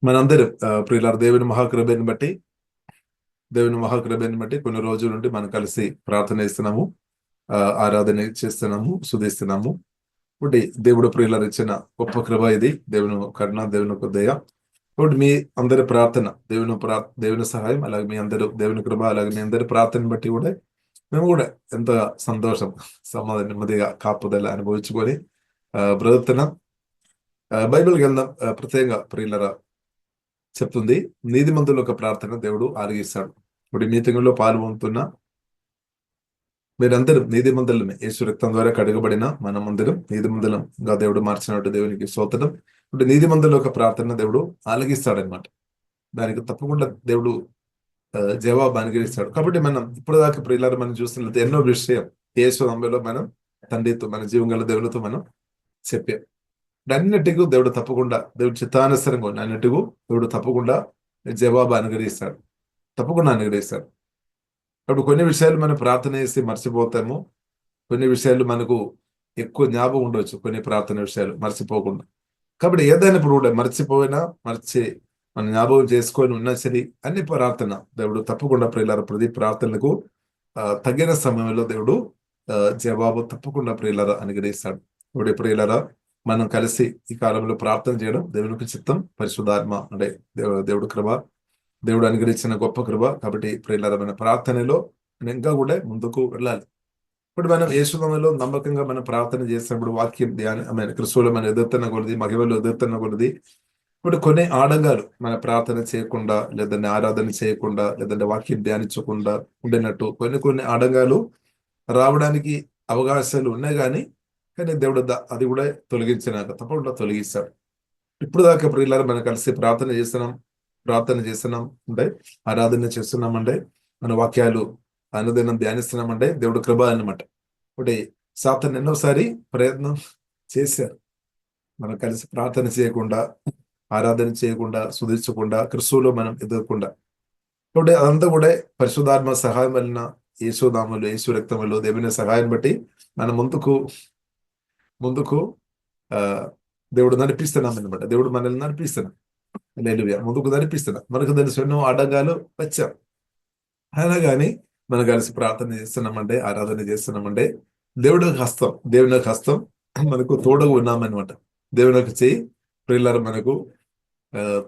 మనందరం ప్రియులార దేవుని మహాకృపని బట్టి కొన్ని రోజుల నుండి మనం కలిసి ప్రార్థన చేస్తున్నాము, ఆరాధన చేస్తున్నాము, శుధిస్తున్నాము. ఒకటి దేవుడు ప్రియులారు ఇచ్చిన గొప్ప కృప ఇది. దేవుని కరుణ, దేవుని యొక్క దయ. కాబట్టి మీ అందరి ప్రార్థన, దేవుని సహాయం, అలాగే మీ అందరూ దేవుని కృప, అలాగే మీ అందరి ప్రార్థన బట్టి కూడా మేము కూడా ఎంత సంతోషం, సమాధానం, నెమ్మదిగా కాపుదల అనుభవించుకొని బ్రతుకుతున్నాం. బైబిల్ గ్రంథం ప్రత్యేకంగా ప్రియులరా చెప్తుంది, నీతిమంతుల యొక్క ప్రార్థన దేవుడు ఆలకిస్తాడు. ఇప్పుడు మీటింగులో పాల్గొంటున్న మీరందరూ నీతిమంతులమే. యేసు రక్తం ద్వారా కడగబడిన మనమందరం నీతిమంతులంగా దేవుడు మార్చినట్టు దేవునికి స్తోత్రం. ఇప్పుడు నీతిమంతుల యొక్క ప్రార్థన దేవుడు ఆలకిస్తాడనమాట. దానికి తప్పకుండా దేవుడు జవాబు అనుగ్రహిస్తాడు. కాబట్టి మనం ఇప్పుడు దాకా ప్రియులారా మనం చూస్తున్నది ఎన్నో విషయం యేసు నామములో మనం తండ్రితో, మన జీవంగల దేవునితో మనం చెప్పాం. అన్నిటికీ దేవుడు తప్పకుండా, దేవుడు చిత్తానుసరంగా ఉన్న అన్నిటికూ దేవుడు తప్పకుండా జవాబు అనుగ్రహిస్తాడు, తప్పకుండా అనుగ్రహిస్తాడు. అప్పుడు కొన్ని విషయాలు మనం ప్రార్థన చేసి మర్చిపోతాము, కొన్ని విషయాలు మనకు ఎక్కువ జ్ఞాపకం ఉండవచ్చు, కొన్ని ప్రార్థన విషయాలు మర్చిపోకుండా. కాబట్టి ఏదైనప్పుడు కూడా మర్చిపోయినా మన జ్ఞాపకం చేసుకొని ఉన్నా సరే అన్ని ప్రార్థన దేవుడు తప్పకుండా ప్రియులారా ప్రతి ప్రార్థనలకు తగిన సమయంలో దేవుడు జవాబు తప్పకుండా ప్రియులారా అనుగ్రహిస్తాడు. ఇప్పుడు ప్రియులారా మనం కలిసి ఈ కాలంలో ప్రార్థన చేయడం దేవునికి చిత్తం, పరిశుద్ధాత్మ అంటే దేవుడు కృప, దేవుడు అనుగ్రహించిన గొప్ప కృప. కాబట్టి ప్రియులారా మన ప్రార్థనలో ఇంకా కూడా ముందుకు వెళ్ళాలి. ఇప్పుడు మనం యేసునామములో నమ్మకంగా మనం ప్రార్థన చేసినప్పుడు వాక్యం ధ్యానం క్రిస్తువులో మనం ఎదుర్కొన్న కొలది, మహిమలో ఎదుర్కొన్న కొలది ఇప్పుడు కొన్ని ఆడంగాలు మన ప్రార్థన చేయకుండా, లేదంటే ఆరాధన చేయకుండా, లేదంటే వాక్యం ధ్యానించకుండా ఉండినట్టు కొన్ని ఆడంగాలు రావడానికి అవకాశాలు ఉన్నాయి. కానీ దేవుడు అది కూడా తొలగించినాక తప్పకుండా తొలగిస్తాడు. ఇప్పుడు దాకా ప్రియులారా మనం కలిసి ప్రార్థన చేస్తున్నాం అంటే, ఆరాధన చేస్తున్నామంటే, మన వాక్యాలు అనుదినం ధ్యానిస్తున్నామంటే దేవుడు కృప అన్నమాట. ఒకటి సాతాను ఎన్నోసారి ప్రయత్నం చేశారు మనం కలిసి ప్రార్థన చేయకుండా, ఆరాధన చేయకుండా, శుధించకుండా, క్రిస్తువులో మనం ఎదుర్కొండా. కాబట్టి అదంతా కూడా పరిశుద్ధాత్మ సహాయం వలన, యేసునామములో, యేసు రక్తములో దేవుని సహాయం బట్టి మనం ముందుకు దేవుడు నడిపిస్తున్నాం అనమాట. దేవుడు మనల్ని నడిపిస్తున్నాం, ముందుకు నడిపిస్తున్నాం. మనకు తెలిసి ఎన్నో ఆటంకాలు వచ్చాం, అయినా కానీ మనం కలిసి ప్రార్థన చేస్తున్నామంటే, ఆరాధన చేస్తున్నామంటే దేవుని హస్తం మనకు తోడుగా ఉన్నామన్నమాట. దేవుని యొక్క చేయి ప్రియులారా మనకు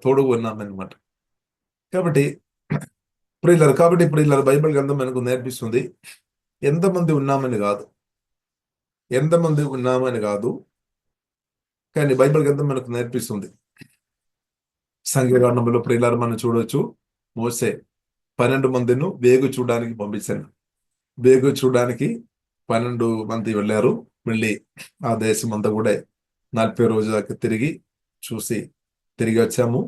తోడుగా ఉన్నామన్నమాట. కాబట్టి ప్రియులారా బైబిల్ గ్రంథం మనకు నేర్పిస్తుంది ఎంతమంది ఉన్నామని కాదు, కానీ బైబిల్ గ్రంథం మనకు నేర్పిస్తుంది. సంఖ్యాకాండంలో ప్రియులారా మనం చూడవచ్చు, మోసే 12 మందిను వేగు చూడడానికి పంపించాను. వేగు చూడడానికి 12 మంది వెళ్ళారు. వెళ్ళి ఆ దేశం అంతా కూడా 40 రోజుల దాకా తిరిగి వచ్చాము.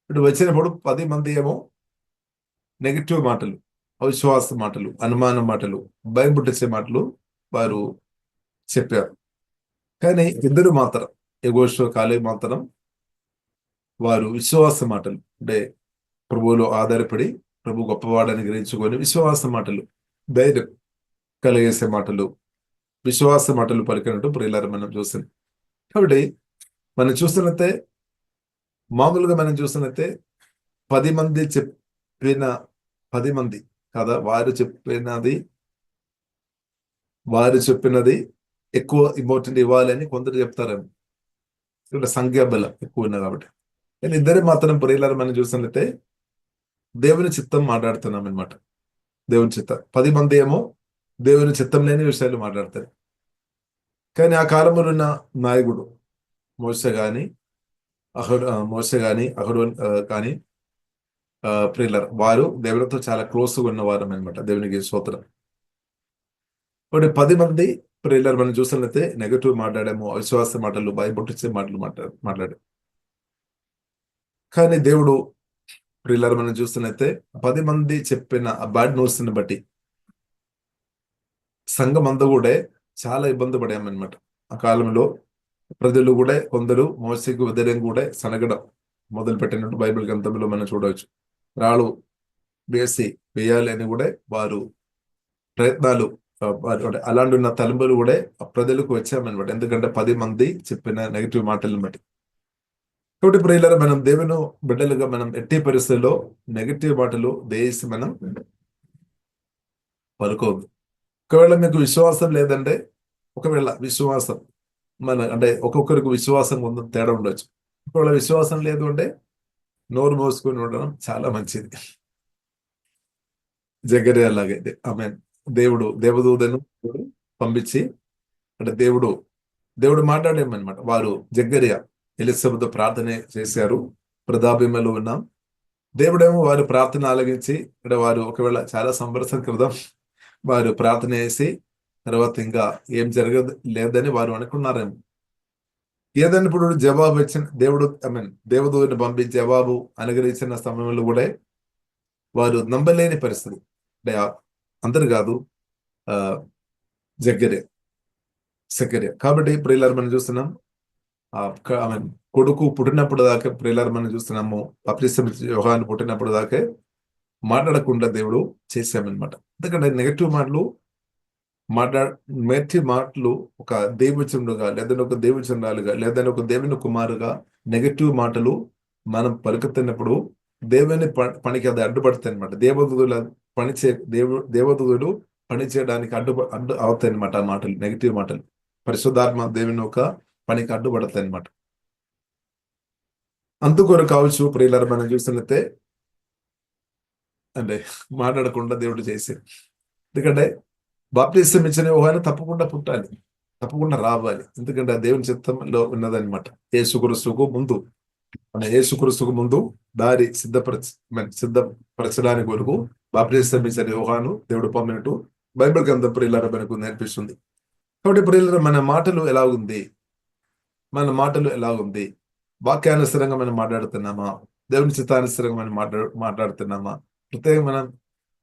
ఇటు వచ్చినప్పుడు 10 మంది ఏమో నెగిటివ్ మాటలు, అవిశ్వాస మాటలు, అనుమానం మాటలు, భయం పుట్టించే మాటలు వారు చెప్పారు. కానీ ఇద్దరు మాత్రం, యెహోషువ, కాలేబు మాత్రం వారు విశ్వాస మాటలు అంటే ప్రభువులో ఆధారపడి ప్రభు గొప్పవాడని గ్రహించుకొని విశ్వాస మాటలు, ధైర్యం కలిగేసే మాటలు, విశ్వాస మాటలు పలికినట్టు ప్రియులారా మనం చూస్తున్నాం. కాబట్టి మామూలుగా మనం చూస్తున్నట్టే 10 మంది చెప్పిన 10 మంది కదా, వారు చెప్పినది ఎక్కువ ఇంపార్టెంట్ ఇవ్వాలని కొందరు చెప్తారేమో, ఇక్కడ సంఖ్యాబలం ఎక్కువ ఉన్నది కాబట్టి. కానీ ఇద్దరే మాత్రం ప్రియులారా మనం చూసినట్లయితే దేవుని చిత్తం మాట్లాడుతున్నాం అనమాట. దేవుని చిత్తం. 10 మంది ఏమో దేవుని చిత్తం లేని విషయాలు మాట్లాడతారు. కానీ ఆ కాలంలో ఉన్న నాయకుడు మోసే గాని అహరోన్ కానీ ప్రియులారా వారు దేవునితో చాలా క్లోజ్గా ఉన్నవారు అనమాట. దేవునికి స్తోత్రం. ఒకటి 10 మంది ప్రియులారా మనం చూసినట్లయితే నెగటివ్ మాట్లాడాము, అవిశ్వాస మాటలు, భయపుట్టించే మాటలు మాట్లాడాము. కానీ దేవుడు ప్రియులారా మనం చూస్తున్నట్లయితే 10 మంది చెప్పిన ఆ బ్యాడ్ న్యూస్ ని బట్టి సంఘం అంతా కూడా చాలా ఇబ్బంది పడామన్నమాట. ఆ కాలంలో ప్రజలు కూడా కొందరు మోసేకు వ్యతిరేకంగా కూడా సనగడం మొదలు పెట్టినట్టు బైబిల్ గ్రంథంలో మనం చూడవచ్చు. రాళ్ళు వేయాలి అని కూడా వారు ప్రయత్నాలు, అలాంటి ఉన్న తలంపులు కూడా ప్రజలకు వచ్చామన్నమాట. ఎందుకంటే 10 మంది చెప్పిన నెగిటివ్ మాటలను బట్టి. కాబట్టి ప్రియులారా, మనం దేవుని బిడ్డలుగా మనం ఎట్టి పరిస్థితుల్లో నెగటివ్ మాటలు దయచేసి మనం పలుకోవద్దు. ఒకవేళ మీకు విశ్వాసం లేదంటే, ఒకవేళ విశ్వాసం అంటే ఒక్కొక్కరికి విశ్వాసం కొంత తేడా ఉండొచ్చు. ఒకవేళ విశ్వాసం లేదు అంటే నోరు మోసుకొని ఉండడం చాలా మంచిది. జకర్యా లాగైతే ఆమె దేవదూతను పంపించి, అంటే దేవుడు మాట్లాడేమన్నమాట. వారు జకర్యా ఎలిసబెత్ ప్రార్థన చేశారు, వృద్ధాప్యంలో ఉన్నాం. దేవుడేమో వారి ప్రార్థన ఆలగించి, అంటే వారు ఒకవేళ చాలా సంవత్సరం క్రితం వారు ప్రార్థన చేసి తర్వాత ఇంకా ఏం జరగదు లేదని వారు అనుకున్నారేమో. ఏదైనా ఇప్పుడు జవాబు ఇచ్చిన దేవుడు, దేవదూతని పంపించి జవాబు అనుగ్రహించిన సమయంలో కూడా వారు నమ్మలేని పరిస్థితి. అంటే అందరు కాదు, ఆ జకర్యా. కాబట్టి ప్రియులారా, మనం చూస్తున్నాం ఆమె కొడుకు పుట్టినప్పుడు దాకా ప్రియులారా మనం చూస్తున్నాము, బాప్తిసం యోహాను పుట్టినప్పుడు దాకా మాట్లాడకుండా దేవుడు చేశామన్నమాట. ఎందుకంటే నెగటివ్ మాటలు ఒక దేవుచుండుగా, లేదంటే ఒక దేవుచుండాలుగా, లేదంటే ఒక దేవుని కుమారుగా నెగటివ్ మాటలు మనం పలుకుతున్నప్పుడు దేవుని పనికి అది అడ్డుపడుతుంది అనమాట. దేవదూతులు పని చేయడానికి అడ్డు అవుతాయి అనమాట. ఆ మాటలు, నెగటివ్ మాటలు పరిశుద్ధాత్మ దేవుని ఒక పనికి అడ్డుపడతాయి అనమాట. అందుకొరకు కావచ్చు ప్రియులారా, మనం చూసినట్లయితే అంటే మాట్లాడకుండా దేవుడు చేసి, ఎందుకంటే బాప్తిసం ఇచ్చిన యోహాను తప్పకుండా పుట్టాలి, తప్పకుండా రావాలి. ఎందుకంటే ఆ దేవుని చిత్తంలో ఉన్నదనమాట. యేసుక్రీస్తుకు ముందు దారి సిద్ధపరచడానికి వరకు బాప్తిసం ఇచ్చిన యోహాను దేవుడు పంపినట్టు బైబిల్ గ్రంథం ప్రియులారా మనకు నేర్పిస్తుంది. కాబట్టి ప్రియులారా, మన మాటలు ఎలా ఉంది? వాక్యానుసరంగా మనం మాట్లాడుతున్నామా? దేవుని చిత్తానుసరంగా మనం మాట్లాడుతున్నామా? ప్రత్యేకంగా మనం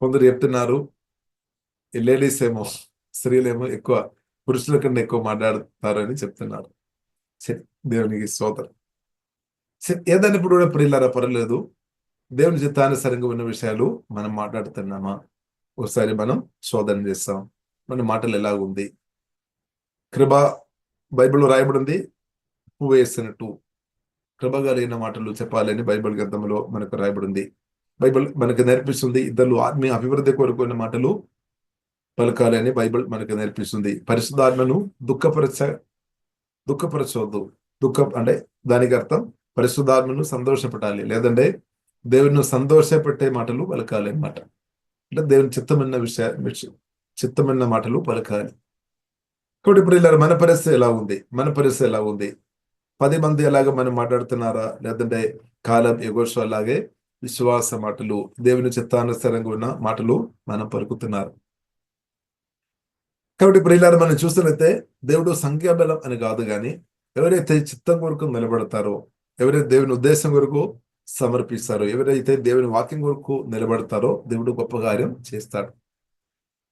కొందరు చెప్తున్నారు, లేడీస్ ఏమో, స్త్రీలేమో ఎక్కువ పురుషుల కన్నా ఎక్కువ మాట్లాడతారు అని చెప్తున్నారు. దేవునికి స్తోత్రం. ఏదైనా ఇప్పుడు కూడా ప్రియులారా పర్లేదు, దేవుని చిత్తానుసరంగా ఉన్న విషయాలు మనం మాట్లాడుతున్నామా? ఒకసారి మనం శోధన చేస్తాం, మన మాటలు ఎలా ఉంది. కృప బైబిల్లో రాయబడింది, పువ్వు వేసినట్టు కృప కలిగిన మాటలు చెప్పాలని బైబిల్ గ్రంథంలో మనకు రాయబడింది. బైబిల్ మనకు నేర్పిస్తుంది, ఇద్దరు ఆత్మీయ అభివృద్ధి కోరుకున్న మాటలు పలకాలని బైబిల్ మనకు నేర్పిస్తుంది. పరిశుద్ధాత్మను దుఃఖపరచవద్దు. అంటే దానికి అర్థం పరిశుద్ధాత్మను సంతోషపెట్టాలి, లేదంటే దేవుని సంతోషపెట్టే మాటలు పలకాలి అనమాట. అంటే దేవుని చిత్తమైన మాటలు పలకాలి. కాబట్టి ఇప్పుడు మన పరిస్థితి ఎలా ఉంది? 10 మంది ఎలాగ మనం మాట్లాడుతున్నారా, లేదంటే కాలం ఎగోషో అలాగే విశ్వాస మాటలు, దేవుని చిత్తానుసారంగా ఉన్న మాటలు మనం పలుకుతున్నారు. కాబట్టి ప్రియులారా, మనం చూస్తున్నట్లయితే దేవుడు సంఖ్యాబలం అని కాదు, కానీ ఎవరైతే చిత్తం కొరకు నిలబడతారో, ఎవరైతే దేవుని ఉద్దేశం కొరకు సమర్పిస్తారో, ఎవరైతే దేవుని వాక్యం కొరకు నిలబడతారో దేవుడు గొప్ప కార్యం చేస్తాడు.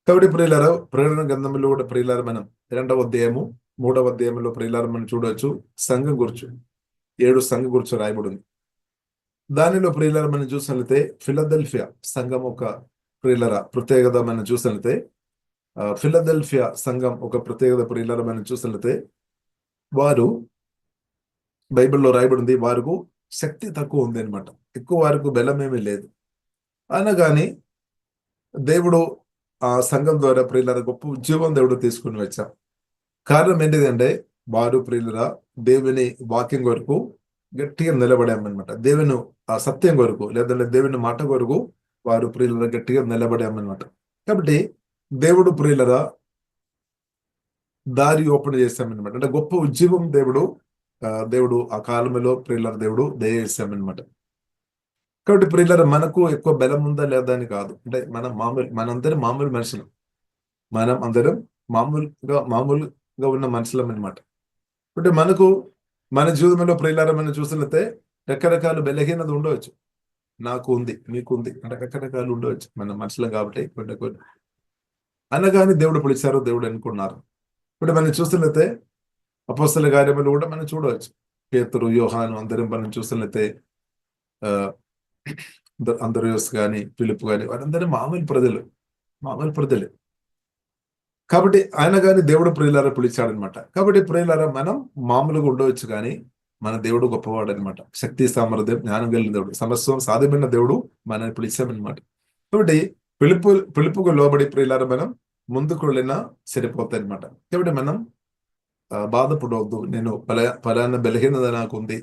కాబట్టి ప్రియులారా, ప్రకటన గ్రంథంలో కూడా ప్రియులారా మనం 2వ అధ్యాయము 3వ అధ్యాయంలో ప్రియులారా మనం చూడవచ్చు, 7 సంఘం గురించి రాయబడింది. దానిలో ప్రియులారా మనం చూసినట్లయితే ఫిలదెల్ఫియా సంఘం ఒక ప్రియులారా ప్రత్యేకత మనం చూసినట్లయితే, ఫిలదెల్ఫియా సంఘం ఒక ప్రత్యేకత ప్రియులారా మనం చూసినట్లయితే, వారు బైబిల్లో రాయబడింది, వారికి శక్తి తక్కువ ఉంది అనమాట. ఎక్కువ వారికి బలం ఏమీ లేదు. అయినా కానీ దేవుడు ఆ సంఘం ద్వారా ప్రియులారా గొప్ప ఉద్యోగం దేవుడు తీసుకుని వచ్చాం. కారణం ఏంటిదంటే, వారు ప్రియులారా దేవుని వాక్యం కొరకు గట్టిగా నిలబడామన్నమాట. దేవుని ఆ సత్యం కొరకు, లేదంటే దేవుని మాట కొరకు వారు ప్రియులారా గట్టిగా నిలబడామన్నమాట. కాబట్టి దేవుడు ప్రియులారా దారి ఓపెన్ చేశామన్నమాట. అంటే గొప్ప ఉద్యోగం దేవుడు ఆ కాలంలో ప్రియులారా దేవుడు దయచేశామన్నమాట. కాబట్టి ప్రియులారా మనకు ఎక్కువ బలం ఉందా లేదా అని కాదు. అంటే మనందరం మామూలు మనుషులు, మనం అందరం మామూలుగా ఉన్న మనుషులం అనమాట. అంటే మన జీవితంలో ప్రియులారా మనం చూసినట్లయితే రకరకాల బలహీనత ఉండవచ్చు. నాకు ఉంది, మీకు ఉంది, అంటే రకరకాలు ఉండవచ్చు. మన మనుషులం కాబట్టి కొన్ని అనగానే దేవుడు పిలిచారు, దేవుడు అనుకున్నారు. ఇప్పుడు మనం చూసినట్లయితే అపోస్తల కార్యములు కూడా మనం చూడవచ్చు. పేతురు, యోహాను అందరం మనం చూసినట్లయితే అంద్రయోస్ కానీ, ఫిలిప్ కానీ, వారందరూ మామూలు ప్రజలు. కాబట్టి ఆయన కానీ దేవుడు ప్రియులారా పిలిచాడనమాట. కాబట్టి ప్రియులారా మనం మామూలుగా ఉండవచ్చు, కానీ మన దేవుడు గొప్పవాడు అనమాట. శక్తి సామర్థ్యం జ్ఞానం కలిగిన దేవుడు, సమస్తం సాధ్యమైన దేవుడు మనల్ని పిలిచామన్నమాట. కాబట్టి పిలుపుకు లోబడి ప్రియులారా మనం ముందుకు వెళ్ళినా సరిపోతాయి అనమాట. కాబట్టి మనం బాధపడవద్దు. నేను ఫలానా బలహీనత నాకు ఉంది,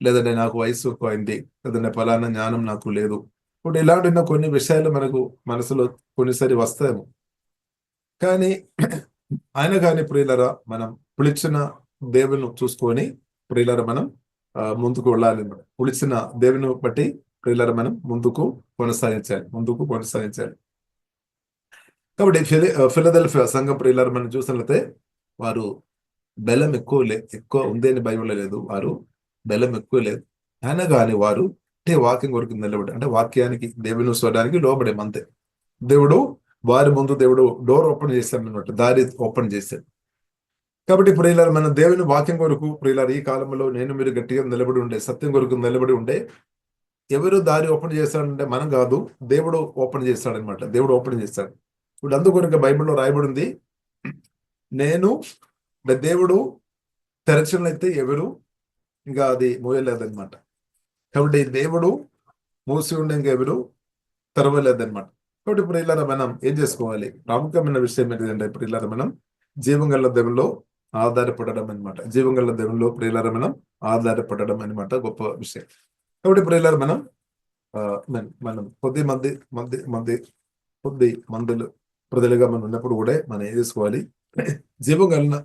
లేదంటే నాకు వయసు ఎక్కువైంది, లేదంటే ఫలానా జ్ఞానం నాకు లేదు. ఇప్పుడు ఇలాంటి కొన్ని విషయాలు మనకు మనసులో కొన్నిసారి వస్తాయేమో. కానీ ఆయన కానీ ప్రియులరా మనం పిలిచిన దేవుని చూసుకొని ప్రియులరా మనం ముందుకు వెళ్ళాలి. పిలిచిన దేవుని బట్టి ప్రియులరా మనం ముందుకు కొనసాగించాలి. కాబట్టి ఫిలదెల్ఫియా సంఘం ప్రియులరా మనం చూసినట్లయితే వారు బలం ఎక్కువ ఉంది అని బైబిల్లో లేదు. వారు బలం ఎక్కువ లేదు, అయినా కానీ వారు అంటే వాక్యం కొరకు నిలబడి, అంటే వాక్యానికి దేవుని స్వరానికి లోబడే అంతే. దేవుడు వారి ముందు దేవుడు డోర్ ఓపెన్ చేశాడు అన్నమాట, దారి ఓపెన్ చేశాడు. కాబట్టి ప్రియులారు మన దేవుని వాక్యం కొరకు ప్రియులారు ఈ కాలంలో నేను మీరు గట్టిగా నిలబడి ఉండే, సత్యం కొరకు నిలబడి ఉండే, ఎవరు దారి ఓపెన్ చేస్తాడంటే మనం కాదు, దేవుడు ఓపెన్ చేస్తాడనమాట. దేవుడు ఓపెన్ చేస్తాడు. ఇప్పుడు అందుకొరకు బైబిల్లో రాయబడింది, నేను దేవుడు తెరచినైతే ఎవరు ఇంకా అది మూయలేదన్నమాట. కాబట్టి దేవుడు మూసి ఉండే ఇంకెవరు తెరవలేదన్నమాట. కాబట్టి ఇప్పుడు ఇలా మనం ఏం చేసుకోవాలి? ప్రాముఖ్యమైన విషయం ఏంటంటే ఇప్పుడు ఇలా మనం జీవంగల దేవుల్లో ఆధారపడడం అనమాట. జీవంగల దేవుల్లో ప్రియులార మనం ఆధారపడడం అనమాట గొప్ప విషయం. కాబట్టి ప్రియులార మనం కొద్ది మందులు ప్రజలుగా మనం ఉన్నప్పుడు కూడా మనం ఏం చేసుకోవాలి? జీవం కలిగిన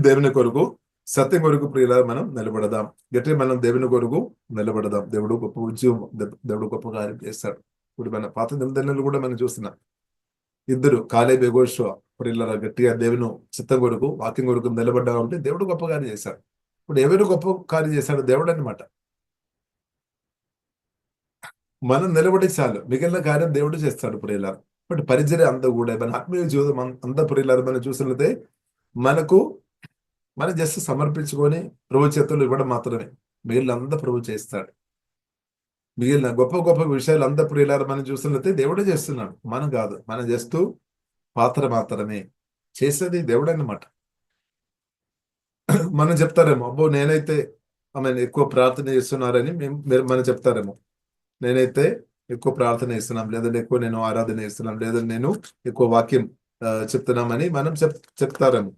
దేవుని కొరకు, సత్యం కొరకు ప్రియులార మనం నిలబడదాం. గట్టి మనం దేవుని కొరకు నిలబడదాం. దేవుడు గొప్ప ఉద్యోగం, దేవుడు గొప్ప కార్యం చేస్తాడు. ఇప్పుడు మన పాత నిబంధనలు కూడా మనం చూస్తున్నాం. ఇద్దరు కాలేబ్ యెహోషువ ప్రియులారా గట్టిగా దేవుని చిత్తం కొరకు, వాక్యం కొరకు నిలబడ్డా ఉంటే దేవుడు గొప్ప కార్యం చేశాడు. ఇప్పుడు ఎవరు గొప్ప కార్యం చేశాడు? దేవుడు అనమాట. మనం నిలబడి చాలు, మిగిలిన కార్యం దేవుడు చేస్తాడు ప్రియులారా. బట్ పరిచర్య అంతా కూడా మన ఆత్మీయ జీవితం అంతా ప్రియులారా మనం చూసినట్లయితే మనం జస్ట్ సమర్పించుకొని ప్రభు చేతులు ఇవ్వడం మాత్రమే. మిగిలిన అంతా ప్రభు చేస్తాడు. మిగిలిన గొప్ప గొప్ప విషయాలు అంతా ప్రియులారా మనం చూసినట్లయితే దేవుడే చేస్తున్నాడు, మనం కాదు. మనం చేస్తూ పాత్ర మాత్రమే, చేసేది దేవుడు అన్నమాట. మనం చెప్తారేమో, అబ్బో నేనైతే ఎక్కువ ప్రార్థన చేస్తున్నారని మనం చెప్తారేమో. నేనైతే ఎక్కువ ప్రార్థన చేస్తున్నాం, లేదంటే ఎక్కువ నేను ఆరాధన చేస్తున్నాం, లేదంటే నేను ఎక్కువ వాక్యం చెప్తున్నామని మనం చెప్తారేమో,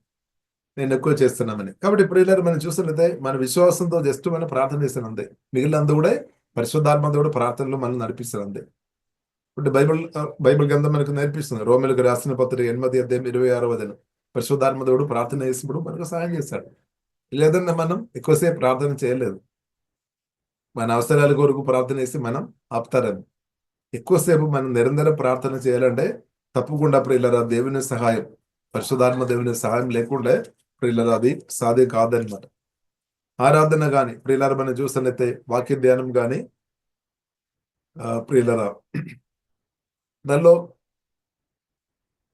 నేను ఎక్కువ చేస్తున్నామని. కాబట్టి ప్రియులారా మనం చూసినట్లయితే మన విశ్వాసంతో జస్ట్ మనం ప్రార్థన చేస్తున్నాం అంతే. మిగిలినందు కూడా పరిశుద్ధాత్మ దేవుడు ప్రార్థనలు మనం నడిపిస్తారు అంతే. ఇప్పుడు బైబిల్ గ్రంథం మనకు నేర్పిస్తుంది. రోమిలకు రాసిన పత్రిక 8వ అధ్యాయం 26వ వచనం, పరిశుద్ధాత్మ దేవుడు ప్రార్థన చేసినప్పుడు మనకు సహాయం చేస్తాడు. లేదంటే మనం ఎక్కువసేపు ప్రార్థన చేయలేదు. మన అవసరాల కొరకు ప్రార్థన చేసి మనం ఆపుతారని. ఎక్కువసేపు మనం నిరంతరం ప్రార్థన చేయాలంటే తప్పకుండా ప్రియులారా దేవుని సహాయం, పరిశుద్ధాత్మ దేవుని సహాయం లేకుండా ప్రియులారా అది సాధ్యం కాదనమాట. ఆరాధన కానీ ప్రియులారా మనం చూసినట్లయితే వాక్య ధ్యానం కానీ ప్రియులారా దానిలో,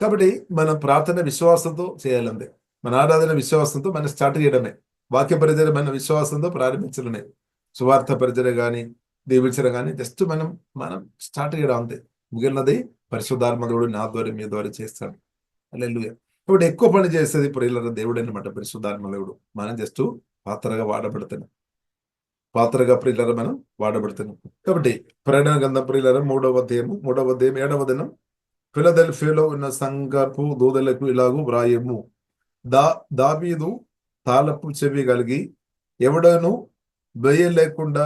కాబట్టి మన ప్రార్థన విశ్వాసంతో చేయాలంతే. మన ఆరాధన విశ్వాసంతో మనం స్టార్ట్ చేయడమే. వాక్య పరిచర్య మన విశ్వాసంతో ప్రారంభించడమే. సువార్త పరిచర్య కానీ దీవించడం కానీ జస్ట్ మనం స్టార్ట్ చేయడం అంతే. మిగిలినది పరిశుద్ధాత్మ దేవుడు నా ద్వారా మీ ద్వారా చేస్తాడు. హల్లెలూయా. కాబట్టి ఎక్కువ పని చేసేది ప్రియులారా దేవుడు అనమాట, పరిశుద్ధాత్మ దేవుడు. మనం జస్ట్ పాత్రగా ప్రియులారా మనం వాడబడుతున్నాం. కాబట్టి ప్రకటన గ్రంథం ప్రియులారా 3వ అధ్యాయం 7వ దినం, ఫిలదెల్ఫియాలో ఉన్న సంఘపు దూతలకు ఇలాగూ వ్రాయము, దావీదు తాళపు చెవి కలిగి ఎవడను వేయలేకుండా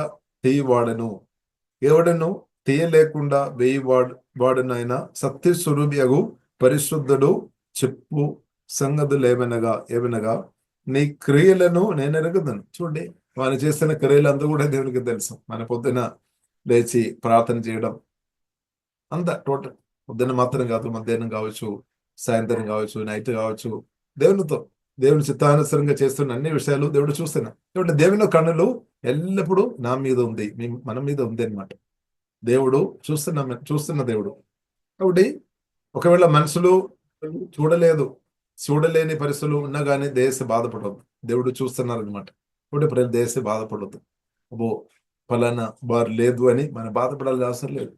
వేయవాడనైనా సత్య స్వరూపియగు పరిశుద్ధుడు చెప్పు సంగతులేమనగా నీ క్రియలను నేను ఎరుగుతాను. చూడండి, మనం చేస్తున్న క్రియలంతా కూడా దేవునికి తెలుసు. మన పొద్దున లేచి ప్రార్థన చేయడం అంతా టోటల్, పొద్దున మాత్రం కాదు, మధ్యాహ్నం కావచ్చు, సాయంత్రం కావచ్చు, నైట్ కావచ్చు, దేవుని చిత్తానుసరంగా చేస్తున్న అన్ని విషయాలు దేవుడు చూస్తున్నా. కాబట్టి దేవుని కన్నులు ఎల్లప్పుడూ నా మీద ఉంది, మన మీద ఉంది అనమాట. దేవుడు చూస్తున్న దేవుడు. కాబట్టి ఒకవేళ మనుషులు చూడలేని పరిస్థితులు ఉన్నా కానీ దేశ బాధపడవద్దు, దేవుడు చూస్తున్నారు అనమాట. కాబట్టి ప్రతి దేశ బాధపడవద్దు, అబ్బో ఫలానా వారు లేదు అని మనం బాధపడాల్సిన అవసరం లేదు.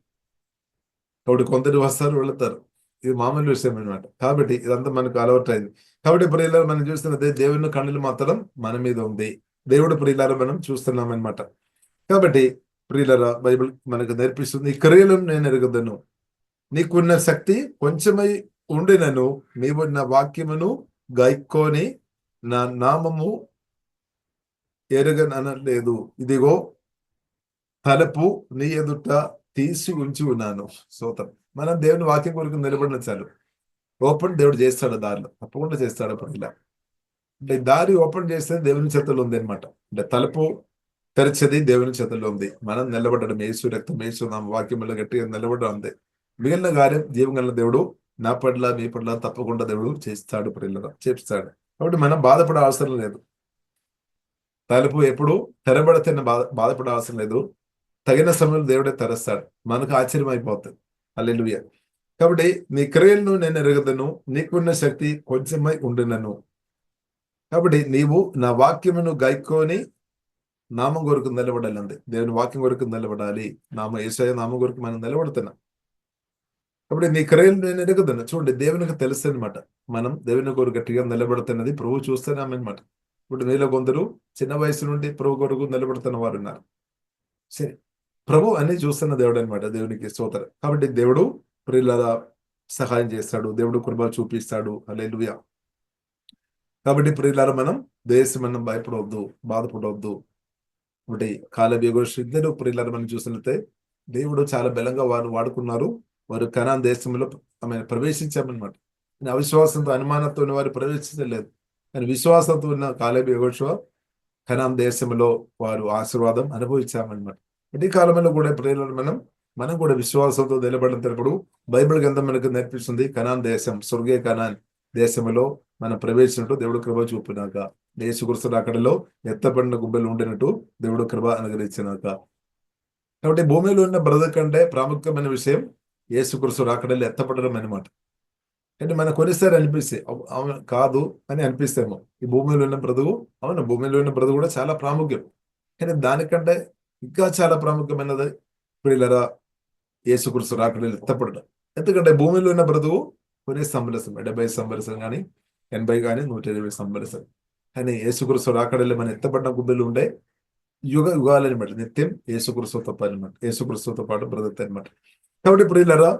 కాబట్టి కొందరు వస్తారు, వెళతారు, ఇది మామూలు విషయం అనమాట. కాబట్టి ఇదంతా మనకు అలవాటు అయింది. కాబట్టి ప్రియులారా మనం చూస్తున్నదే దేవుని కన్నులు మాత్రం మన మీద ఉంది. దేవుడు ప్రియులారా మనం చూస్తున్నాం అనమాట. కాబట్టి ప్రియులారా బైబిల్ మనకు నేర్పిస్తుంది, ఈ క్రియలను నేను ఎరుగుదను, నీకున్న శక్తి కొంచెమై ఉండినను నీవు నా వాక్యమును గైక్కొని నా నామము ఎరగననలేదు. ఇదిగో తలుపు నీ ఎదుట తీసి ఉంచి ఉన్నాను. స్తోత్రం. మనం దేవుని వాక్యం కొరకు నిలబడిన చాలు, ఓపెన్ దేవుడు చేస్తాడు, దారిలో తప్పకుండా చేస్తాడు. అప్పుడు ఇలా అంటే దారి ఓపెన్ చేస్తే దేవుని చేతుల్లో ఉంది అనమాట. అంటే తలుపు తెరిచేది దేవుని చేతుల్లో ఉంది. మనం నిలబడడం యేసు రక్తం, యేసు నామ వాక్యంలో గట్టిగా నిలబడడం అంతే. మిగిలిన కార్యం జీవగల దేవుడు నా పట్ల మీ పట్ల తప్పకుండా దేవుడు చేస్తాడు, ప్రియులరా చేస్తాడు. కాబట్టి మనం బాధపడే అవసరం లేదు. తలుపు ఎప్పుడు తెరబడితే బాధపడే అవసరం లేదు. తగిన సమయంలో దేవుడే తెరస్తాడు. మనకు ఆశ్చర్యం అయిపోతుంది. హల్లెలూయా. కాబట్టి నీ క్రియలను నేను ఎరగదను, నీకున్న శక్తి కొంచెమై ఉండునను. కాబట్టి నీవు నా వాక్యమును గైక్కొని నామం కొరకు నిలబడాలి అంతే. దేవుని వాక్యం కొరకు నిలబడాలి. యేసయ్య నామం కొరకు మనం నిలబడుతున్నాం. కాబట్టి నీ క్రియలు నేను ఎరుగుతాను. చూడండి, దేవునికి తెలుసు అనమాట. మనం దేవుని కొరకు గట్టిగా నిలబడుతున్నది ప్రభు చూస్తున్నామన్నమాట. ఇప్పుడు మీలో కొందరు చిన్న వయసు నుండి ప్రభు కొరకు నిలబడుతున్న వారు ఉన్నారు. సరే, ప్రభు అన్ని చూస్తున్న దేవుడు అనమాట. దేవునికి స్తోత్రం. కాబట్టి దేవుడు ప్రియులారా సహాయం చేస్తాడు, దేవుడు కృప చూపిస్తాడు. హల్లెలూయా. కాబట్టి ప్రియులారా మనం మనం భయపడవద్దు, బాధపడవద్దు. ఒకటి కాలేబు యెహోషువ ఇద్దరు ప్రియులారా మనం చూసినట్లయితే దేవుడు చాలా బలంగా వారు వాడుకున్నారు. వారు కనాన్ దేశంలో ఆమె ప్రవేశించామన్నమాట. అవిశ్వాసంతో అనుమానంతో వారు ప్రవేశించలేదు. కానీ విశ్వాసంతో ఉన్న కాలేబు యెహోషువ కనాన్ దేశంలో వారు ఆశీర్వాదం అనుభవించామన్నమాట. ఈ కాలంలో కూడా ప్రియులారా మనం కూడా విశ్వాసంతో నిలబడినప్పుడు బైబిల్ గ్రంథం మనకు నేర్పిస్తుంది, కనాన్ దేశం, స్వర్గీయ కనాన్ దేశంలో మనం ప్రవేశించినట్టు దేవుడు కృప చూపినాక, యేసుక్రీస్తు రాకడలో ఎత్తబడిన గుండెలు ఉండినట్టు దేవుడు కృప అనుగ్రహించినాక. కాబట్టి భూమిలో ఉన్న బ్రతుకు కంటే ప్రాముఖ్యమైన విషయం యేసుక్రీస్తు రాకడలో ఎత్తపడడం అనమాట. అంటే మనకు కొన్నిసారి అనిపిస్తాయి అవును కాదు అని అనిపిస్తేమో, ఈ భూమిలో ఉన్న బ్రతుకు, అవును భూమిలో ఉన్న బ్రతుకు కూడా చాలా ప్రాముఖ్యం. కానీ దానికంటే ఇంకా చాలా ప్రాముఖ్యమైనది ప్రియులారా యేసుక్రీస్తు రాకడలో ఎత్తపడడం. ఎందుకంటే భూమిలో ఉన్న బ్రతుకు కొన్ని సంవత్సరం, 70 సంవత్సరం కానీ 80 కానీ 120 సంవత్సరం. కానీ యేసుక్రీస్తు రాకడలో మన ఎత్తపడిన గుండెలు ఉండే యుగ యుగాలని బట్టి నిత్యం యేసుక్రీస్తుతో పాటు అనమాట, యేసుక్రీస్తుతో పాటు బ్రతుకుతాయి అనమాట. కాబట్టి ప్రియులారా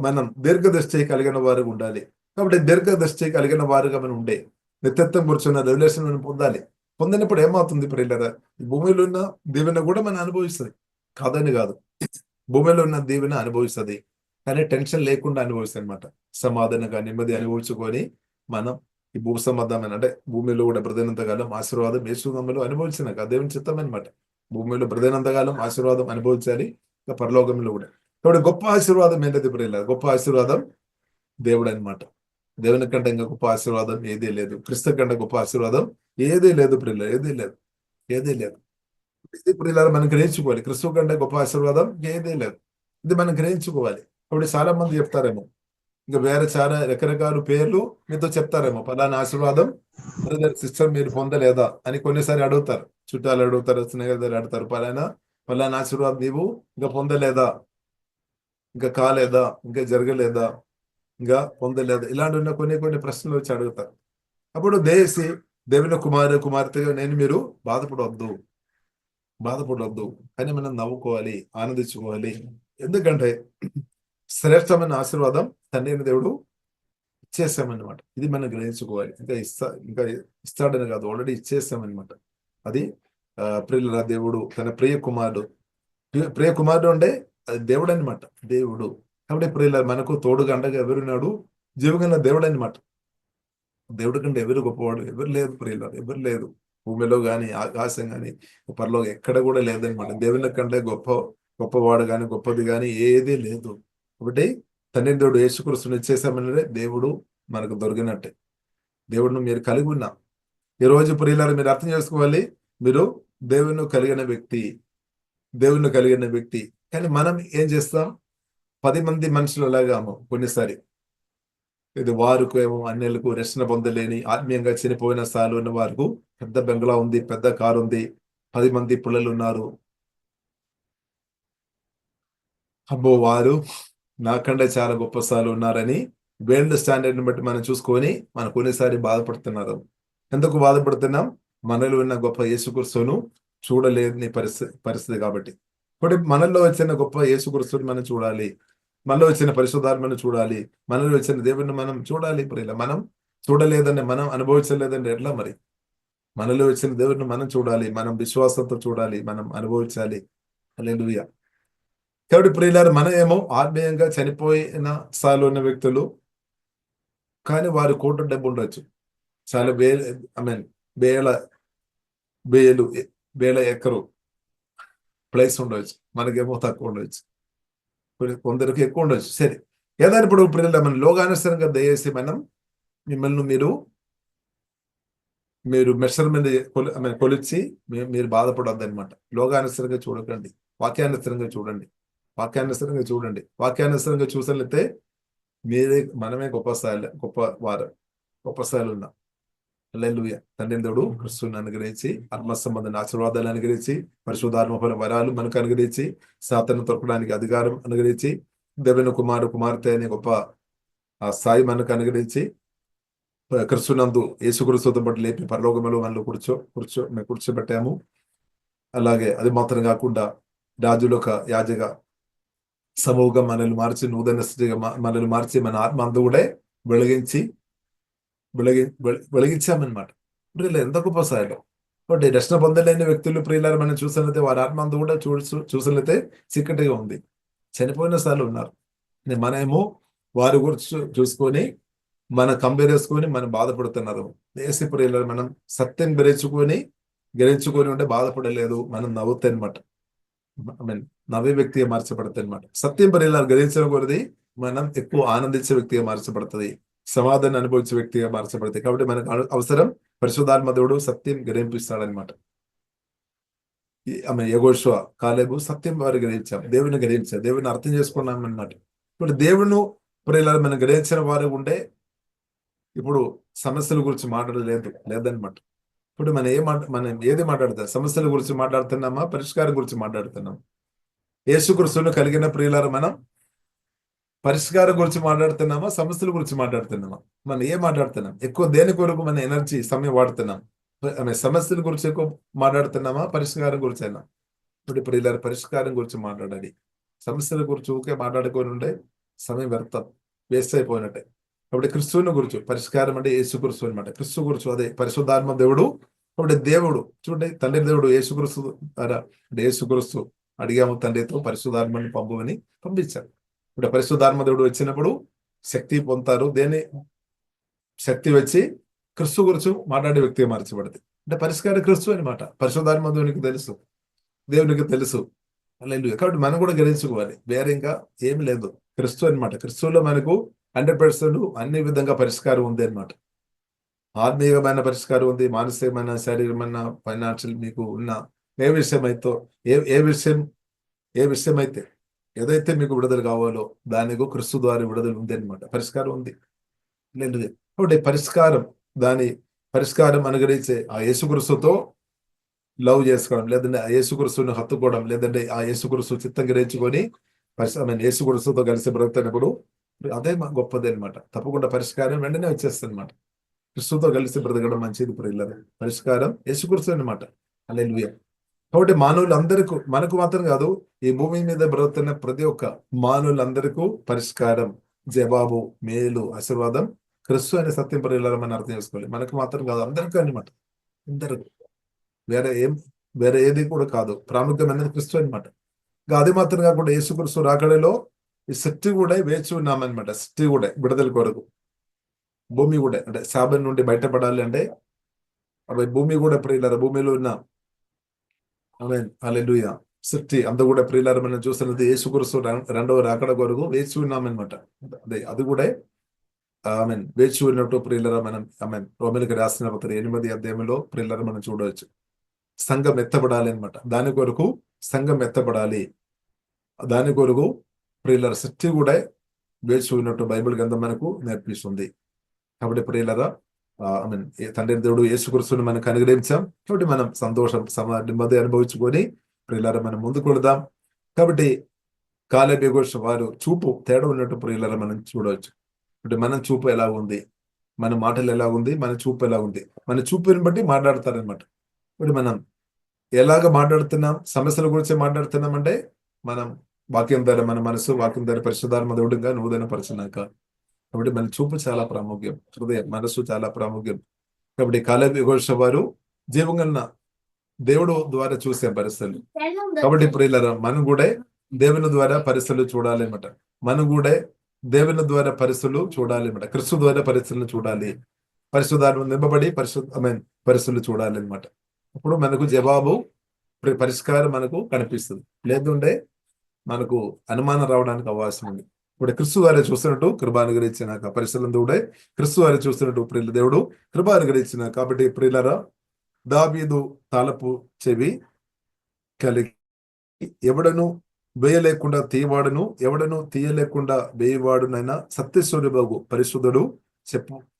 మనం దీర్ఘదృష్టి కలిగిన వారుగా ఉండాలి. కాబట్టి దీర్ఘదృష్టి కలిగిన వారుగా మనం ఉండే నిత్యత్వం కూర్చున్న రెవల్యూషన్ మనం పొందాలి. పొందినప్పుడు ఏమవుతుంది ప్రియులారా, ఈ భూమిలో ఉన్న దీవెన కూడా మనం అనుభవిస్తుంది, కాదని కాదు. భూమిలో ఉన్న దీవెన అనుభవిస్తుంది, కానీ టెన్షన్ లేకుండా అనుభవిస్తుంది అనమాట. సమాధానంగా నెమ్మది అనుభవించుకొని మనం ఈ భూ సమాధానం అంటే భూమిలో కూడా బ్రతినంత కాలం ఆశీర్వాదం యేసునామములో అనుభవించినాక దేవుని చిత్తం అనమాట. భూమిలో బ్రతినంత కాలం ఆశీర్వాదం అనుభవించాలి, ఇంకా పరలోకంలో కూడా. కాబట్టి గొప్ప ఆశీర్వాదం ఏంటది ప్రియులారా? గొప్ప ఆశీర్వాదం దేవుడు అనమాట. దేవుని కంటే ఇంకా గొప్ప ఆశీర్వాదం ఏదీ లేదు. క్రీస్తు కంటే గొప్ప ఆశీర్వాదం ఏదీ లేదు ప్రియులారా, ఏదీ లేదు, ఏదీ లేదు. ఇది ప్రియులారా మనం గ్రహించుకోవాలి. క్రీస్తు కంటే గొప్ప ఆశీర్వాదం ఏదీ లేదు. ఇది మనం గ్రహించుకోవాలి. కాబట్టి చాలా మంది చెప్తారేమో, ఇంకా వేరే చాలా రకరకాల పేర్లు మీతో చెప్తారేమో, ఫలానా ఆశీర్వాదం బ్రదర్ సిస్టర్ మీరు పొందలేదా అని కొన్నిసారి అడుగుతారు. చుట్టాలు అడుగుతారు, స్నేహితులు అడుగుతారు, ఫలానా ఆశీర్వాదం నీవు ఇంకా పొందలేదా, ఇంకా కాలేదా, ఇంకా జరగలేదా, ఇంకా పొందలేదా, ఇలాంటి ఉన్న కొన్ని ప్రశ్నలు వచ్చి అడుగుతారు. అప్పుడు దేవుని కుమార్తెగా నేను మీరు బాధపడవద్దు కానీ మనం నవ్వుకోవాలి, ఆనందించుకోవాలి. ఎందుకంటే శ్రేష్టమైన ఆశీర్వాదం తండ్రి దేవుడు ఇచ్చేసామన్నమాట. ఇది మనం గ్రహించుకోవాలి. ఇంకా ఇస్తాడని కాదు, ఆల్రెడీ ఇచ్చేసామన్నమాట. అది ప్రియుల దేవుడు తన ప్రియ కుమారుడు అంటే అది దేవుడు అనమాట, దేవుడు. కాబట్టి ప్రియుల మనకు తోడుగా అండగా ఎవరున్నాడు? జీవగల దేవుడు అనమాట. దేవుడి కంటే ఎవరు గొప్పవాడు? ఎవరు లేదు ప్రియుల, ఎవరు లేదు. భూమిలో కానీ ఆకాశం కానీ పరలో ఎక్కడ కూడా లేదనమాట. దేవుని కంటే గొప్పవాడు కానీ గొప్పది కానీ ఏదీ లేదు. కాబట్టి తండ్రి దేవుడు యేసుక్రీస్తుని ఇచ్చేసామనే దేవుడు మనకు దొరికినట్టే. దేవుడిని మీరు కలిగి ఉన్నా ఈ రోజు ప్రియులారా మీరు అర్థం చేసుకోవాలి, మీరు దేవుని కలిగిన వ్యక్తి. కానీ మనం ఏం చేస్తాం? 10 మంది మనుషులు అలాగాము కొన్నిసారి. ఇది వారికి ఏమో అన్యులకు రక్షణ పొందలేని ఆత్మీయంగా చనిపోయిన స్థాయిలో ఉన్న వారికి పెద్ద బంగ్లా ఉంది, పెద్ద కారు ఉంది, 10 మంది పిల్లలు ఉన్నారు. అబ్బో వారు నాకంటే చాలా గొప్ప స్థాయిలో ఉన్నారని వరల్డ్ స్టాండర్డ్ని బట్టి మనం చూసుకొని మనం కొన్నిసారి బాధపడుతున్నారు. ఎందుకు బాధపడుతున్నాం? మనలో ఉన్న గొప్ప యేసుక్రీస్తును చూడలేని పరిస్థితి కాబట్టి ఇప్పుడు మనలో వచ్చిన గొప్ప యేసుక్రీస్తుని మనం చూడాలి, మనలో వచ్చిన పరిశుద్ధాత్మను చూడాలి, మనలో వచ్చిన దేవుని మనం చూడాలి. ఇప్పుడు ఇలా మనం చూడలేదని, మనం అనుభవించలేదండి ఎట్లా మరి? మనలో వచ్చిన దేవుడిని మనం చూడాలి, మనం విశ్వాసంతో చూడాలి, మనం అనుభవించాలి. హల్లెలూయా. కాబట్టి ప్రియులారా, మనం ఏమో ఆత్మీయంగా చనిపోయిన స్థాయిలో ఉన్న వ్యక్తులు, కానీ వారి కోట డబ్బు ఉండొచ్చు, చాలా వేల, ఐ మీన్ వేల వేలు వేల ఎకరు ప్లేస్ ఉండవచ్చు, మనకేమో తక్కువ ఉండొచ్చు, కొందరికి ఎక్కువ ఉండొచ్చు. సరే, ఏదైనా ఇప్పుడు ప్రియుల మనం లోకానుసరంగా దయచేసి మనం మిమ్మల్ని మీరు మెషర్మెంట్ కొలిచి మీరు బాధపడద్దు అనమాట. లోకానుసరంగా చూడకండి, వాక్యానుసరంగా చూడండి. వాక్యానుసరంగా చూడండి. వాక్యానుసరంగా చూసినట్లయితే మనమే గొప్ప స్థాయిలో గొప్ప స్థాయిలో ఉన్నాం. హల్లెలూయా. తండ్రి దేవుడు క్రిస్తుని అనుగ్రహించి, ఆత్మ సంబంధమైన ఆశీర్వాదాలు అనుగ్రహించి, పరిశుద్ధాత్మ వరాలు మనకు అనుగ్రహించి, సాతాను తొక్కడానికి అధికారం అనుగ్రహించి, దేవుని కుమార్తె అనే గొప్ప ఆ స్థాయి మనకు అనుగ్రహించి, క్రిస్తునందు యేసుక్రీస్తుతో పాటు లేపి పరలోకములో మనలో కూర్చోబెట్టాము. అలాగే అది మాత్రం కాకుండా రాజులొక యాజక సమూహంగా మనల్ని మార్చి, నూతన స్థితిగా మనల్ని మార్చి, మన ఆత్మ అందు కూడా వెలిగించామన్నమాట. ప్రియుల ఎంత గొప్ప స్థాయిలో. కాబట్టి రక్షణ పొందలేని వ్యక్తులు ప్రియులారు మనం చూసినట్లయితే వారి ఆత్మ అందు కూడా చూసినట్లయితే చీకటిగా ఉంది, చనిపోయిన స్థాయిలో ఉన్నారు. మనమేమో వారి గురించి చూసుకొని మన కంపేర్ చేసుకొని మనం బాధపడుతున్నారు. దేశ ప్రియులారు, మనం సత్యం గ్రహించుకొని ఉంటే బాధపడలేదు, మనం నవ్వుతాయి అనమాట. ఐ మీన్ నవ్వే వ్యక్తిగా మార్చబడతాయి అనమాట. సత్యం ప్రియులారు గ్రహించడం కొరది మనం ఎక్కువ ఆనందించే వ్యక్తిగా మార్చబడుతుంది, సమాధానం అనుభవించే వ్యక్తిగా మార్చబడుతుంది. కాబట్టి మనకు అవసరం పరిశుద్ధాత్మ దేవుడు సత్యం గ్రహింపిస్తాడనమాట. ఆమె యెహోషువ, కాలేబు సత్యం వారు గ్రహించాం, దేవుని గ్రహించాం, దేవుని అర్థం చేసుకున్నాం అన్నమాట. ఇప్పుడు దేవుని ప్రియులారు మనం గ్రహించిన వారు ఉంటే ఇప్పుడు సమస్యల గురించి లేదనమాట. ఇప్పుడు మనం ఏది మాట్లాడతాం? సమస్యల గురించి మాట్లాడుతున్నామా, పరిష్కారం గురించి మాట్లాడుతున్నాం? యేసుక్రీస్తును కలిగిన ప్రియులారు మనం పరిష్కారం గురించి మాట్లాడుతున్నామా, సమస్యల గురించి మాట్లాడుతున్నామా? మనం ఏం మాట్లాడుతున్నాం? ఎక్కువ దేని కొరకు మన ఎనర్జీ సమయం వాడుతున్నాం? సమస్యల గురించి ఎక్కువ మాట్లాడుతున్నామా, పరిష్కారం గురించి అయినా? ఇప్పుడు ఇలా పరిష్కారం గురించి మాట్లాడాలి. సమస్యల గురించి ఊకే మాట్లాడుకొని ఉంటే సమయం వ్యర్థం, వేస్ట్ అయిపోయినట్టే. కాబట్టి క్రిస్తువుని గురించి, పరిష్కారం అంటే యేసుక్రీస్తు అనమాట. క్రిస్తు గురించి, అదే పరిశుద్ధాత్మ దేవుడు. కాబట్టి దేవుడు చూడండి, తండ్రి దేవుడు యేసుక్రీస్తు అడిగాము తండ్రితో పరిశుద్ధాత్మని పంపమని, పంపించారు. ఇప్పుడు పరిశుద్ధాత్మ దేవుడు వచ్చినప్పుడు శక్తి పొందుతారు. దేని శక్తి వచ్చి క్రిస్తు గురించి మాట్లాడే వ్యక్తిగా మార్చబడుతుంది. అంటే పరిష్కారం క్రిస్తు అనమాట. పరిశుద్ధాత్మ దేవునికి తెలుసు, దేవునికి తెలుసు. హల్లెలూయా. కాబట్టి మనం కూడా గ్రహించుకోవాలి, వేరే ఇంకా ఏమి లేదు, క్రిస్తు అనమాట. క్రిస్తులో మనకు 100% అన్ని విధంగా పరిష్కారం ఉంది అనమాట. ఆత్మీయమైన పరిష్కారం ఉంది, మానసికమైన, శారీరమైన, ఫైనాన్షియల్, మీకు ఉన్న ఏ విషయం అయితే ఏ విషయం అయితే ఏదైతే మీకు విడుదల కావాలో దానికి క్రిస్తు ద్వారా విడుదల ఉంది అనమాట. పరిష్కారం ఉంది. లేదు కాబట్టి పరిష్కారం అనుగ్రహించే ఆ యేసుక్రీస్తుతో లవ్ చేసుకోవడం, లేదంటే ఆ యేసుక్రీస్తుని హత్తుకోవడం, లేదంటే ఆ యేసుక్రీస్తు చిత్తం గ్రహించుకొని యేసుక్రీస్తుతో కలిసి బ్రతుకుతున్నప్పుడు అదే గొప్పది అనమాట. తప్పకుండా పరిష్కారం వెంటనే వచ్చేస్తుంది అనమాట. క్రిస్తుతో కలిసి బ్రతకడం మంచిది ప్రియులారా. పరిష్కారం యేసుక్రీస్తు అనమాట. హల్లెలూయా. కాబట్టి మానవులందరికీ, మనకు మాత్రం కాదు, ఈ భూమి మీద బ్రతుకుతున్న ప్రతి ఒక్క మానవులందరికీ పరిష్కారం, జవాబు, మేలు, ఆశీర్వాదం క్రిస్తు అనే సత్యం ప్రియులారా మనం అర్థం చేసుకోవాలి. మనకు మాత్రం కాదు, అందరికీ అనమాట. అందరికీ, వేరే ఏది కూడా కాదు. ప్రాముఖ్యమైనది క్రిస్తు అనమాట. ఇంకా అది మాత్రం కాకుండా యేసుక్రీస్తు రాకడలో ఈ శక్తి కూడా వేచి ఉన్నామన్నమాట. శక్తి కూడా విడుదల కొరకు, భూమి కూడా అంటే శాపం నుండి బయటపడాలి అంటే అవి భూమి కూడా ప్రియులారా, భూమిలో ఉన్న హల్లెలూయా శక్తి అంత కూడా ప్రియులారా మనం చూస్తున్నది యేసుక్రీస్తు రెండవ రాకడ కొరకు వేచి ఉన్నామన్నమాట. అది కూడా వేచి ఉన్నట్టు ప్రియులారా మనం రోమిలికి రాసిన 8వ అధ్యాయంలో ప్రియులారా మనం చూడవచ్చు. సంఘం ఎత్తబడాలి అనమాట. దాని కొరకు సంఘం ఎత్తబడాలి. దాని కొరకు ప్రియులారా శక్తి కూడా వేచి ఉన్నట్టు బైబిల్ గ్రంథం మనకు నేర్పిస్తుంది. కాబట్టి ప్రియులారా, తండ్రి దేవుడు యేసుక్రీస్తుని మనకు అనుగ్రహించాం. కాబట్టి మనం సంతోషం, నెమ్మది అనుభవించుకొని ప్రియులారా మనం ముందుకు వెళదాం. కాబట్టి కాలేబు, యెహోషువ వారు చూపు తేడా ఉన్నట్టు ప్రియులారా మనం చూడవచ్చు. అంటే మన చూపు ఎలా ఉంది, మన మాటలు ఎలా ఉంది, మన చూపు ఎలా ఉంది, మన చూపుని బట్టి మాట్లాడతారనమాట. ఇప్పుడు మనం ఎలాగ మాట్లాడుతున్నాం, సమస్యల గురించి మాట్లాడుతున్నాం అంటే మనం వాక్యం ద్వారా మన మనసు, వాక్యం ద్వారా పరిశుద్ధాత్మ దేవుడిగా నూతన పరిచినాక. కాబట్టి మన చూపు చాలా ప్రాముఖ్యం, హృదయం మనసు చాలా ప్రాముఖ్యం. కాబట్టి కాలేబ్ యెహోషువ వారు జీవంగల దేవుడు ద్వారా చూసే పరిస్థితులు. కాబట్టి ఇప్పుడు ఇలా మనం కూడా దేవుని ద్వారా పరిస్థితులు చూడాలి అనమాట. మనం కూడా దేవుని ద్వారా పరిస్థితులు చూడాలి అనమాట. క్రీస్తు ద్వారా పరిస్థితులను చూడాలి. పరిశుద్ధాత్మ నింపబడి పరిస్థితులు చూడాలి అనమాట. అప్పుడు మనకు జవాబు, పరిష్కారం మనకు కనిపిస్తుంది. లేకుంటే మనకు అనుమానం రావడానికి అవకాశం ఉంది. ఇప్పుడు క్రీస్తు వారే చూస్తున్నట్టు కృప అనుగ్రహించినాక పరిశీలన దేవుడే క్రీస్తు వారే చూస్తున్నట్టు ప్రియుల దేవుడు కృప అనుగ్రహించిన. కాబట్టి ప్రియులరా, దావీదు తలపు చెవి కలిగి ఎవడను వేయలేకుండా తీయవాడును, ఎవడను తీయలేకుండా వేయవాడునైనా సత్యస్వరూపగు పరిశుద్ధుడు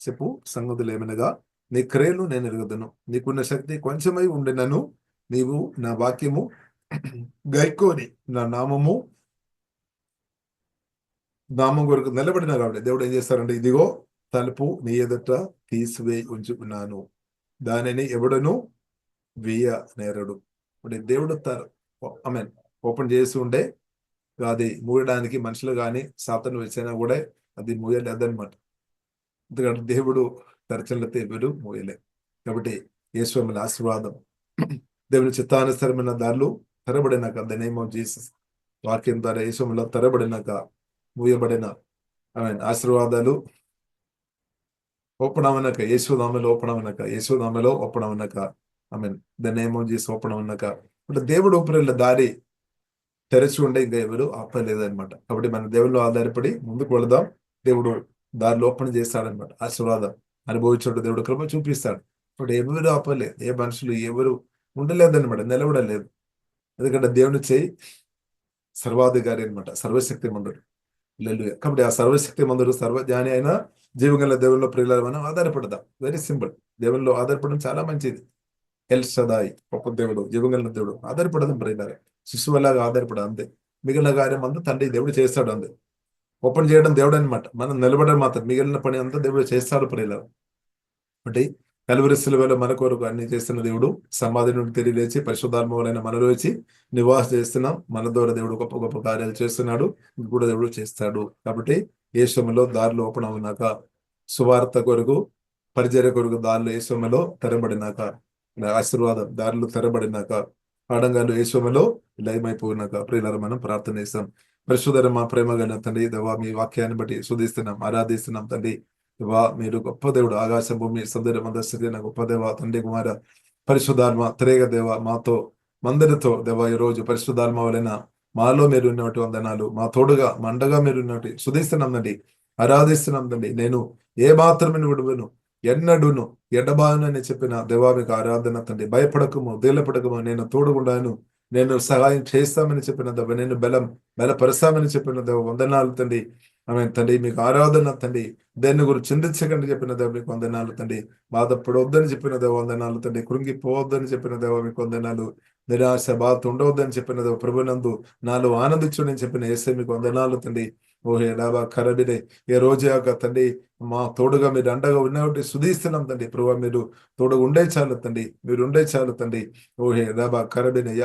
చెప్పు సంగతులేమనగా, నీ క్రియలు నేను ఎరుగుదును. నీకున్న శక్తి కొంచెమై ఉండినను నీవు నా వాక్యము గైకోని నా నామం కొరకు నిలబడిన. కాబట్టి దేవుడు ఏం చేస్తారంటే, ఇదిగో తలుపు నీ ఎదుట తీసివేయి ఉంచుకున్నాను, దానిని ఎవడను వేయ నేరడు. అంటే దేవుడు ఓపెన్ చేసి ఉంటే అది మూయడానికి మనుషులు కానీ సాతను వచ్చినా కూడా అది మూయలేదన్నమాట. ఎందుకంటే దేవుడు తెరచలతో ఎవరు మూయలే. కాబట్టి యేసువైన ఆశీర్వాదం, దేవుని చిత్తానుసరమైన దారులు తెరబడినాక, ద నేమ్ ఆఫ్ జీసస్ వాక్యం ద్వారా యేసులో తెరబడినాక మూయబడిన ఆశీర్వాదాలు ఓపెన్ అవనక, యేసునామలో ఓపెన్ అవనక, యేసునామలో ఓపెన్ అవనక, the name of Jesus open అవనక. అంటే దేవుడు ఊపిరిల దారి తెరచి ఉండే ఇంకా ఎవరు ఆపలేదనమాట. కాబట్టి మన దేవుళ్ళు ఆధారపడి ముందుకు వెళదాం. దేవుడు దారిలో ఓపెన్ చేస్తాడనమాట. ఆశీర్వాదం అనుభవించడం దేవుడు కృప చూపిస్తాడు. ఇప్పుడు ఎవరు ఆపలేదు, ఏ మనుషులు ఎవరు ఉండలేదన్నమాట, నిలబడలేదు. ఎందుకంటే దేవుని చేయి సర్వాధికారి అనమాట, సర్వశక్తి మందుడు. కాబట్టి ఆ సర్వశక్తి మందుడు సర్వజ్ఞాని అయినా జీవగల దేవుల్లో ప్రియుల మనం ఆధారపడదాం. Very simple. దేవుల్లో ఆధారపడడం చాలా మంచిది. ఎల్ షదాయి గొప్ప దేవుడు, జీవగల దేవుడు ఆధారపడదాం ప్రియులారా. శిశువులాగా ఆధారపడ అంతే. మిగిలిన కార్యం అంతా తండ్రి దేవుడు చేస్తాడు అంతే. ఓపెన్ చేయడం దేవుడు అనమాట, మనం నిలబడడం మాత్రం. మిగిలిన పని అంతా దేవుడు చేస్తాడు ప్రియులారా. అంటే కలువరి శిలువలో మన కొరకు అన్ని చేస్తున్న దేవుడు సమాధి నుండి తిరిగి లేచి పరిశుద్ధాత్మలైన మనలో వచ్చి నివాస చేస్తున్నాం. మన ద్వారా దేవుడు గొప్ప గొప్ప కార్యాలు చేస్తున్నాడు, కూడా దేవుడు చేస్తాడు. కాబట్టి యేసులో దారిలో ఓపెన్ అవునాక, సువార్త కొరకు పరిచర్య కొరకు దారిలో యేసులో తెరబడినాక, ఆశీర్వాదం దారిలో తెరబడినాక, ఆడంగాలు యేసులో లయమైపోయినాక ప్రియులారా మనం ప్రార్థన చేస్తాం. పరిశుద్ధ మా ప్రేమ గల తండ్రి దేవా, మీ వాక్యాన్ని బట్టి శుద్ధిస్తున్నాం, ఆరాధిస్తున్నాం తండ్రి. దేవా, మీరు గొప్ప దేవుడు, ఆకాశం భూమి సముద్రం అందరిన గొప్ప దేవ తండ్రి కుమార పరిశుద్ధాత్మ త్రేగ దేవ మాతో మందరితో దేవ ఈ రోజు పరిశుద్ధాత్మ వలన మాలో మీరు ఉన్నట్టు వందనాలు, మా తోడుగా మండగా మీరు ఉన్నట్టు శుధిస్తున్నాం తండ్రి, ఆరాధిస్తున్నాం తండ్రి. నేను ఏ మాత్రమే విడువను, ఎన్నడును ఎడబానని చెప్పిన దేవా మీకు ఆరాధన తండ్రి. భయపడకము, దిగులపడకము, నేను తోడుగుండాను, నేను సహాయం చేస్తామని చెప్పిన దేవ, నేను బలపరుస్తామని చెప్పిన దేవ వందనాలు తండ్రి. తండ్రి మీకు ఆరాధన తండ్రి. దేన్ని గురించి చింతించకండి చెప్పిన దేవ మీకు వందనాలు తండ్రి. బాధపడవద్దని చెప్పిన దేవ వందనాలు తండ్రి. కృంగిపోవద్దని చెప్పిన దేవ మీకు వందనాలు. నిరాశ బాధ ఉండవద్దని చెప్పిన దేవ ప్రభునందు నాలో ఆనందించు నేను చెప్పిన యేసే మీకు వందనాలు తండ్రి. ఓహే రాబా ఖరబినే ఏ రోజు తండ్రి మా తోడుగా మీరు అండగా ఉన్నటువంటి శుధిస్తున్నాం తండ్రి. ప్రభావ మీరు తోడుగా ఉండే చాలు తండ్రి, మీరు ఉండే చాలు తండ్రి. ఓహే రాబా ఖరబినే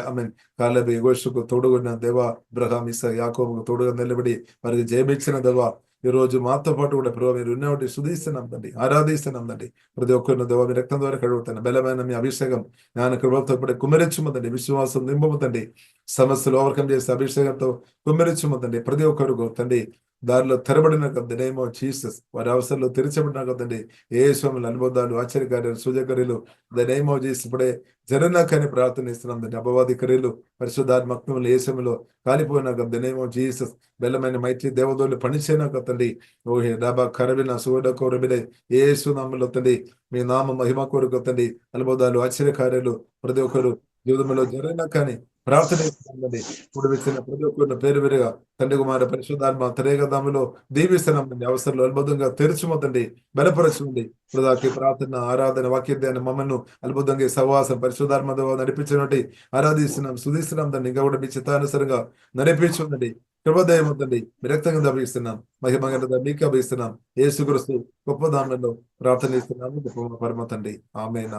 కాలబి యెహోషుకు తోడుగున్న దేవా, అబ్రహాం ఇస్సాకు యాకోబుకు తోడుగా నిలబడి వారికి జయమిచ్చిన దేవా, ఈ రోజు మాతో పాటు కూడా ప్రభావ మీరు ఉన్నవాటి శుధిస్తున్నాం తండ్రి, ఆరాధిస్తున్నాం తండ్రి. ప్రతి ఒక్కరిని దేవా మీ రక్తం ద్వారా కడుగుతాను. బలమైన మీ అభిషేకం జ్ఞాన కృపతో ఇప్పుడే కుమ్మరించుమందండి. విశ్వాసం నింపముతండి. సమస్యలు ఓవర్కమ్ చేస్తే అభిషేకంతో కుమ్మరించుమందండి. ప్రతి ఒక్కరు తండ్రి దారిలో తెరబడిన ద నేమ్ ఆఫ్ జీసస్, వారి అవసరంలో తెరచబడిన కదండి. ఏ స్వాములు అనుబంధాలు ఆశ్చర్యకార్యాలు సూచకర్యలు ద నేమ్ ఆఫ్ జీసస్ ఇప్పుడే జరనాకని ప్రార్థనిస్తున్నాం తండ్రి. అపవాది క్రియలు పరిశుద్ధాత్మక్తులు ఏ సమయంలో కాలిపోయినాక ద నేమ్ ఆఫ్ జీసస్ బలమైన మైత్రి దేవదోళ్ళు పనిచేయనాక తండ్రి. ఓహే డాబా కరబిన సువడ కోరబినే ఏ సునామలో తండ్రి మీ నామ మహిమ కోరుకు తండ్రి. అనుబంధాలు ఆశ్చర్యకార్యాలు ప్రతి ఒక్కరు జీవితంలో జరిగినా కానీ ప్రార్థన ఇప్పుడు వచ్చిన ప్రతి ఒక్కరిని పేరు పేరుగా తండ్రి కుమార పరిశుద్ధాత్మ త్రేగదాములో దీవిస్తున్నాం తండ్రి. అవసరంలో అద్భుతంగా తెరుచుమండి, బలపరచుండి. ఇప్పుడు ప్రార్థన ఆరాధన వాక్యాన్ని మమ్మల్ని అద్భుతంగా సహవాసం పరిశుద్ధాత్మ నడిపించినట్టు ఆరాధిస్తున్నాం, శుధిస్తున్నాం తండ్రి. ఇంకా కూడా మీ చిత్తానుసరంగా నడిపించుందండి. కృపదయం ఉందండి. విరక్తంగా అభిస్తున్నాం, మహిమగల మీకు అభిస్తున్నాం. యేసుక్రీస్తు గొప్ప దానంలో ప్రార్థన ఇస్తున్నాము పరమ తండ్రి. ఆమేన్.